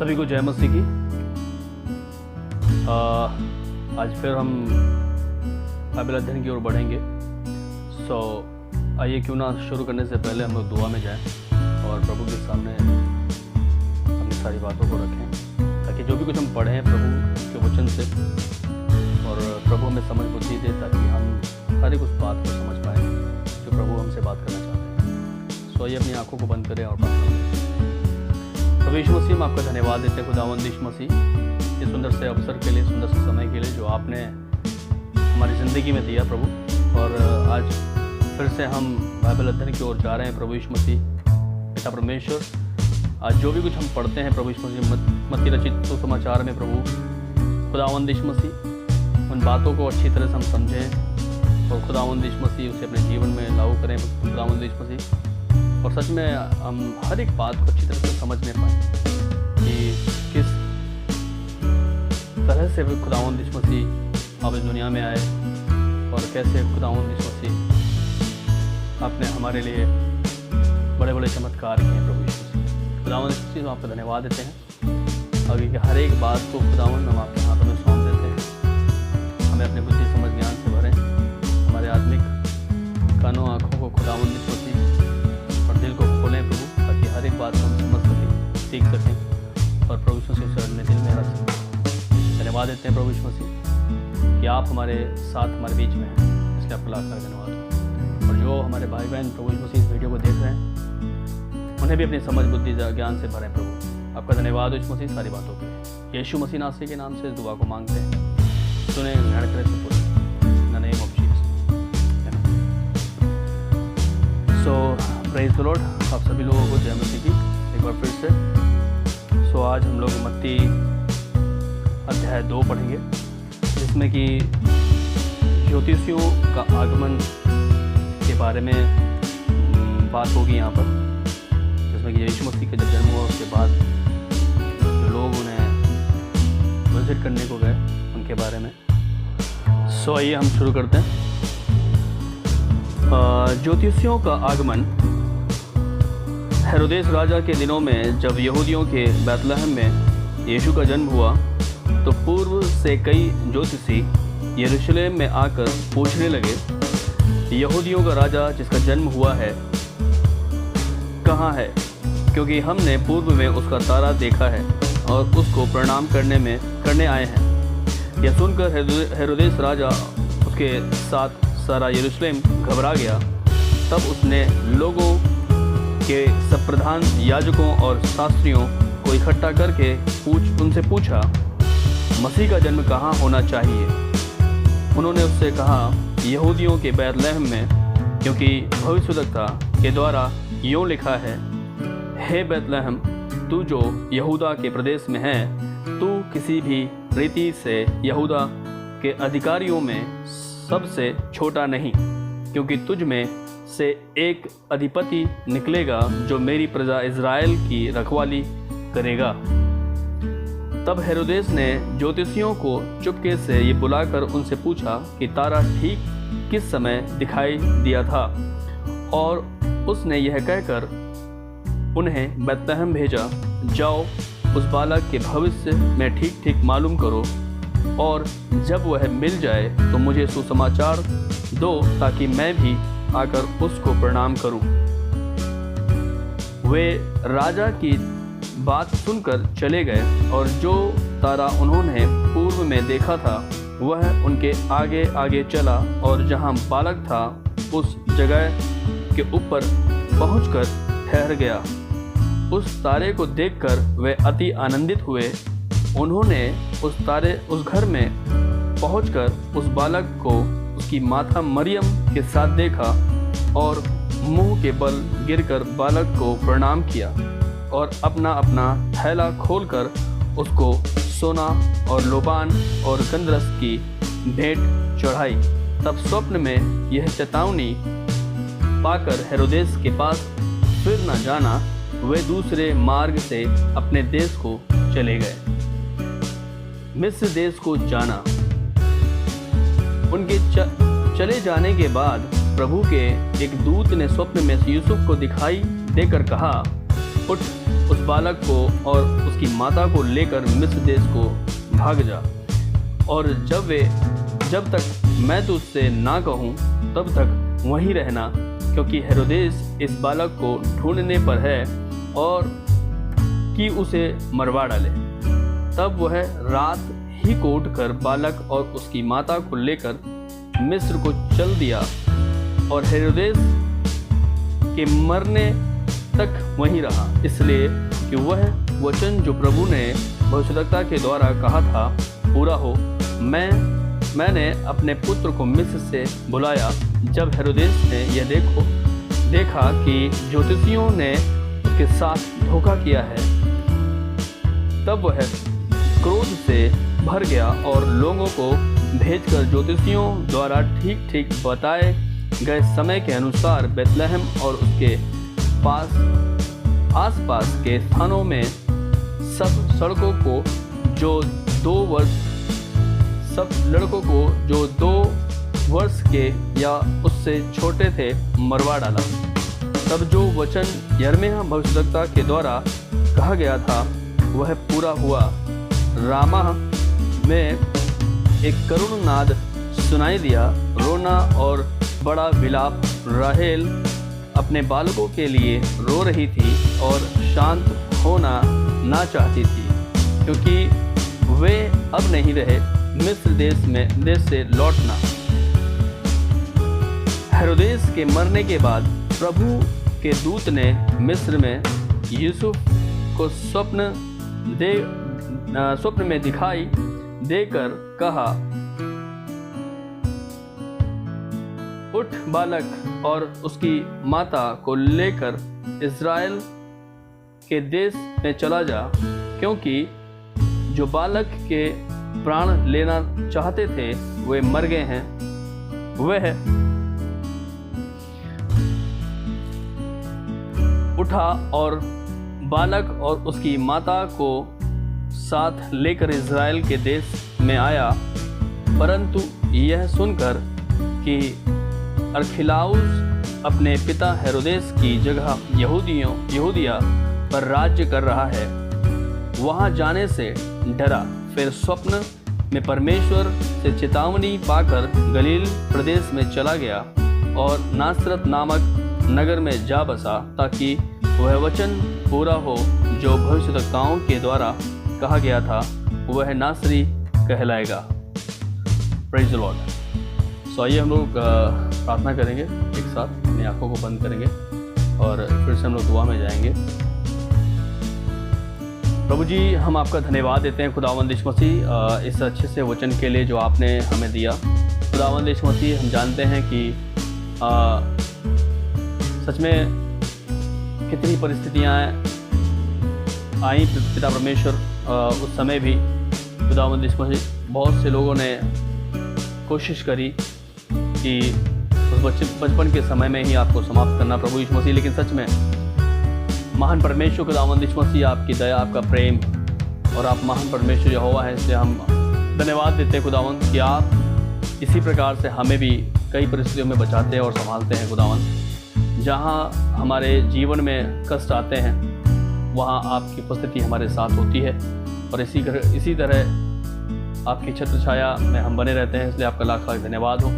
सभी को जय मसीह की। आज फिर हम बाइबल अध्ययन की ओर बढ़ेंगे। आइए क्यों ना शुरू करने से पहले हम लोग दुआ में जाएं और प्रभु के सामने अपनी सारी बातों को रखें, ताकि जो भी कुछ हम पढ़ें प्रभु के वचन से और प्रभु हमें समझ बुद्धि दे, ताकि हम हर एक उस बात को समझ पाएँ जो प्रभु हमसे बात करना चाहते हैं। आइए अपनी आंखों को बंद करें और बात करें। प्रभु यीशु मसीह, हम आपका धन्यवाद देते हैं खुदावंद यीशु मसीह, इस सुंदर से अवसर के लिए, सुंदर से समय के लिए जो आपने हमारी ज़िंदगी में दिया प्रभु। और आज फिर से हम बाइबल अध्ययन की ओर जा रहे हैं प्रभु यीशु मसीह। पिता परमेश्वर, आज जो भी कुछ हम पढ़ते हैं प्रभु यीशु मसीह मत्ती रचित सुसमाचार में प्रभु खुदावंद यीशु मसीह, उन बातों को अच्छी तरह से हम समझें और खुदावंद यीशु मसीह उसे अपने जीवन में लागू करें खुदावंद यीशु मसीह। और सच में हम हर एक बात को अच्छी तरह से समझने पाएँ कि किस तरह से खुदावंद यीशु मसीह आप इस दुनिया में आए और कैसे खुदावंद यीशु मसीह आपने हमारे लिए बड़े बड़े चमत्कार किए प्रभु यीशु मसीह। खुदावंद यीशु मसीह, हम आपका धन्यवाद देते हैं। आगे की हर एक बात को खुदावंद हम आपके हाथों में सौंप देते हैं। हमें अपने बुद्धि समझ ज्ञान से भरें, हमारे आत्मिक कानों आँखों को खुदावंद यीशु मसीह और दिल को खोलें प्रभु, ताकि हर एक बात को हम समझ सकें, सीख सकें और प्रभु यीशु मसीह से अपने दिल में रख सकें। धन्यवाद देते हैं प्रभु यीशु मसीह कि आप हमारे साथ हमारे बीच में हैं, इसलिए आपका लाख लाख धन्यवाद। और जो हमारे भाई बहन प्रभु यीशु मसीह इस वीडियो को देख रहे हैं, उन्हें भी अपनी समझ बुद्धि ज्ञान से भरें प्रभु। आपका धन्यवाद यीशु मसीह सारी बातों के लिए। यीशु मसीह नासरी के नाम से इस दुआ को मांगते हैं, सुने ग्रहण करें से पूरे इन the name of Jesus. Praise the Lord. आप सभी लोगों को जय मसीह की एक बार फिर से। आज हम लोग मत्ती अध्याय 2 पढ़ेंगे, जिसमें कि ज्योतिषियों का आगमन के बारे में बात होगी यहाँ पर, जिसमें कि यीशु मसीह का जब जन्म हुआ उसके बाद जो लोग उन्हें विजिट करने को गए उनके बारे में। आइए हम शुरू करते हैं। ज्योतिषियों का आगमन। हेरोदेस राजा के दिनों में जब यहूदियों के बैतलहम में यीशु का जन्म हुआ, तो पूर्व से कई ज्योतिषी यरूशलेम में आकर पूछने लगे, यहूदियों का राजा जिसका जन्म हुआ है कहाँ है? क्योंकि हमने पूर्व में उसका तारा देखा है और उसको प्रणाम करने आए हैं। यह सुनकर हेरोदेस राजा उसके साथ सारा यरूशलेम घबरा गया। तब उसने लोगों के सब प्रधान याजकों और शास्त्रियों को इकट्ठा करके उनसे पूछा, मसीह का जन्म कहाँ होना चाहिए? उन्होंने उससे कहा, यहूदियों के बैतलहम में, क्योंकि भविष्यद्वक्ता के द्वारा यूँ लिखा है, हे बैतलहम, तू जो यहूदा के प्रदेश में है, तू किसी भी रीति से यहूदा के अधिकारियों में सबसे छोटा नहीं, क्योंकि तुझ में से एक अधिपति निकलेगा जो मेरी प्रजा इज़राइल की रखवाली करेगा। तब हेरोदेस ने ज्योतिषियों को चुपके से ये बुलाकर उनसे पूछा कि तारा ठीक किस समय दिखाई दिया था, और उसने यह कहकर उन्हें बैतलहम भेजा, जाओ उस बालक के भविष्य में ठीक ठीक मालूम करो, और जब वह मिल जाए तो मुझे सुसमाचार दो, ताकि मैं भी आकर उसको प्रणाम करूं। वे राजा की बात सुनकर चले गए, और जो तारा उन्होंने पूर्व में देखा था वह उनके आगे आगे चला, और जहां बालक था उस जगह के ऊपर पहुंचकर ठहर गया। उस तारे को देखकर वे अति आनंदित हुए। उन्होंने उस घर में पहुंचकर उस बालक को उसकी माता मरियम के साथ देखा, और मुंह के बल गिरकर बालक को प्रणाम किया, और अपना अपना थैला खोलकर उसको सोना और लोबान और गंधरस की भेंट चढ़ाई। तब स्वप्न में यह चेतावनी पाकर हेरोदेस के पास फिर न जाना, वे दूसरे मार्ग से अपने देश को चले गए। मिस्र देश को जाना। उनके चले जाने के बाद प्रभु के एक दूत ने स्वप्न में यूसुफ को दिखाई देकर कहा, उठ, उस बालक को और उसकी माता को लेकर मिस्र देश को भाग जा, और जब तक मैं तुझसे ना कहूँ तब तक वहीं रहना, क्योंकि हेरोदेस इस बालक को ढूंढने पर है और कि उसे मरवा डाले। तब वह रात ही को उठकर बालक और उसकी माता को लेकर मिस्र को चल दिया, और हेरोदेस के मरने तक वहीं रहा, इसलिए कि वह वचन जो प्रभु ने भविष्यद्वक्ता के द्वारा कहा था पूरा हो, मैंने अपने पुत्र को मिस्र से बुलाया। जब हेरोदेस ने यह देखा कि ज्योतिषियों ने उसके साथ धोखा किया है, तब वह क्रोध से भर गया और लोगों को भेजकर ज्योतिषियों द्वारा ठीक ठीक बताए गए समय के अनुसार बेतलहम और उसके आसपास के स्थानों में सब लड़कों को जो 2 वर्ष के या उससे छोटे थे मरवा डाला। तब जो वचन यिर्मयाह भविष्यद्वक्ता के द्वारा कहा गया था वह पूरा हुआ। रामा में एक करुण नाद सुनाई दिया, रोना और बड़ा विलाप। राहेल अपने बालकों के लिए रो रही थी और शांत होना ना चाहती थी, क्योंकि वे अब नहीं रहे मिस्र देश से लौटना। हेरोदेस के मरने के बाद प्रभु के दूत ने मिस्र में यूसुफ को स्वप्न में दिखाई देकर कहा, उठ बालक और उसकी माता को लेकर इज़राइल के देश में चला जा, क्योंकि जो बालक के प्राण लेना चाहते थे वे मर गए हैं। वह उठा और बालक और उसकी माता को साथ लेकर इज़राइल के देश में आया, परंतु यह सुनकर कि अरखिलाउस अपने पिता हेरोदेस की जगह यहूदिया पर राज्य कर रहा है, वहाँ जाने से डरा। फिर स्वप्न में परमेश्वर से चेतावनी पाकर गलील प्रदेश में चला गया और नासरत नामक नगर में जा बसा, ताकि वह वचन पूरा हो जो भविष्यद्वक्ताओं के द्वारा कहा गया था, वह नासरी कहलाएगा। Praise the Lord. सो आइए हम लोग प्रार्थना करेंगे एक साथ, अपनी आंखों को बंद करेंगे और फिर से हम लोग दुआ में जाएंगे। प्रभु जी, हम आपका धन्यवाद देते हैं खुदावंद यीशु मसीह इस अच्छे से वचन के लिए जो आपने हमें दिया। खुदावंद यीशु मसीह, हम जानते हैं कि सच में कितनी परिस्थितियाँ आई पिता परमेश्वर, उस समय भी खुदावंद यीशु मसीह बहुत से लोगों ने कोशिश करी कि उस बचपन के समय में ही आपको समाप्त करना प्रभु यीशु मसीह, लेकिन सच में महान परमेश्वर खुदावंद यीशु मसीह, आपकी दया, आपका प्रेम और आप महान परमेश्वर यहोवा है, इसलिए हम धन्यवाद देते हैं खुदावंद कि आप इसी प्रकार से हमें भी कई परिस्थितियों में बचाते हैं और संभालते हैं खुदावंद। जहाँ हमारे जीवन में कष्ट आते हैं वहाँ आपकी उपस्थिति हमारे साथ होती है और इसी तरह आपकी छत्र छाया में हम बने रहते हैं, इसलिए आपका लाख लाख धन्यवाद हो।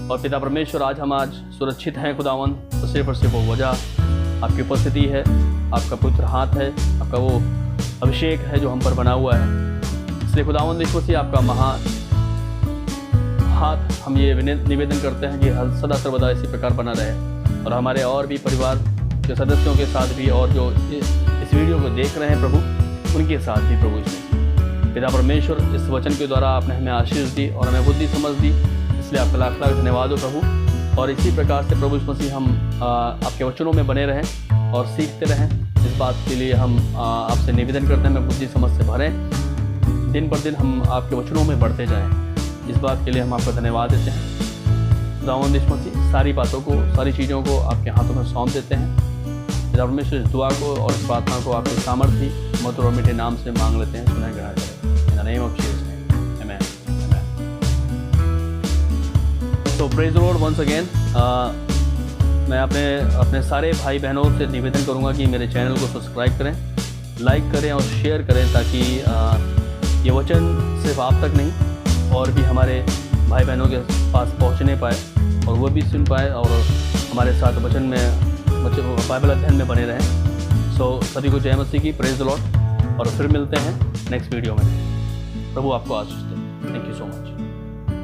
और पिता परमेश्वर, आज सुरक्षित हैं खुदावंद, तो सिर्फ और सिर्फ वो वजह आपकी उपस्थिति है, आपका पवित्र हाथ है, आपका वो अभिषेक है जो हम पर बना हुआ है। इसलिए खुदावंद यीशु मसीह, आपका महान हाथ हम ये निवेदन करते हैं कि सदा सर्वदा इसी प्रकार बना रहे, और हमारे और भी परिवार के सदस्यों के साथ भी, और जो इस वीडियो को देख रहे हैं प्रभु, उनके साथ भी प्रभु इसमें पिता परमेश्वर, इस वचन के द्वारा आपने हमें आशीष दी और हमें बुद्धि समझ दी, इसलिए आपका लाख लाख धन्यवाद हो प्रभु। और इसी प्रकार से प्रभु यीशु मसीह हम आपके वचनों में बने रहें और सीखते रहें। इस बात के लिए हम आपसे निवेदन करते हैं, हमें बुद्धि समझ से भरें, दिन पर दिन हम आपके वचनों में बढ़ते जाएं। इस बात के लिए हम आपका धन्यवाद देते हैं खुदावंद यीशु मसीह। सारी बातों को, सारी चीज़ों को आपके हाथों में सौंप देते हैं। पिता परमेश्वर, इस दुआ को और इस प्रार्थना को आपके सामर्थ्य मधुर और मीठे नाम से मांग लेते हैं, सुना ग्रहण करें। In the name of Jesus, amen, amen. तो praise the Lord once again. मैं अपने सारे भाई बहनों से निवेदन करूंगा कि मेरे चैनल को सब्सक्राइब करें लाइक करें और शेयर करें ताकि ये वचन सिर्फ आप तक नहीं और भी हमारे भाई बहनों के पास पहुंचने पाए और वो भी सुन पाए और हमारे साथ वचन में बाइबल अध्ययन में बने रहें। सो सभी को जय मसीह की, प्रेज द लॉर्ड, और फिर मिलते हैं नेक्स्ट वीडियो में। प्रभु आपको आशीष दे। Thank you so much.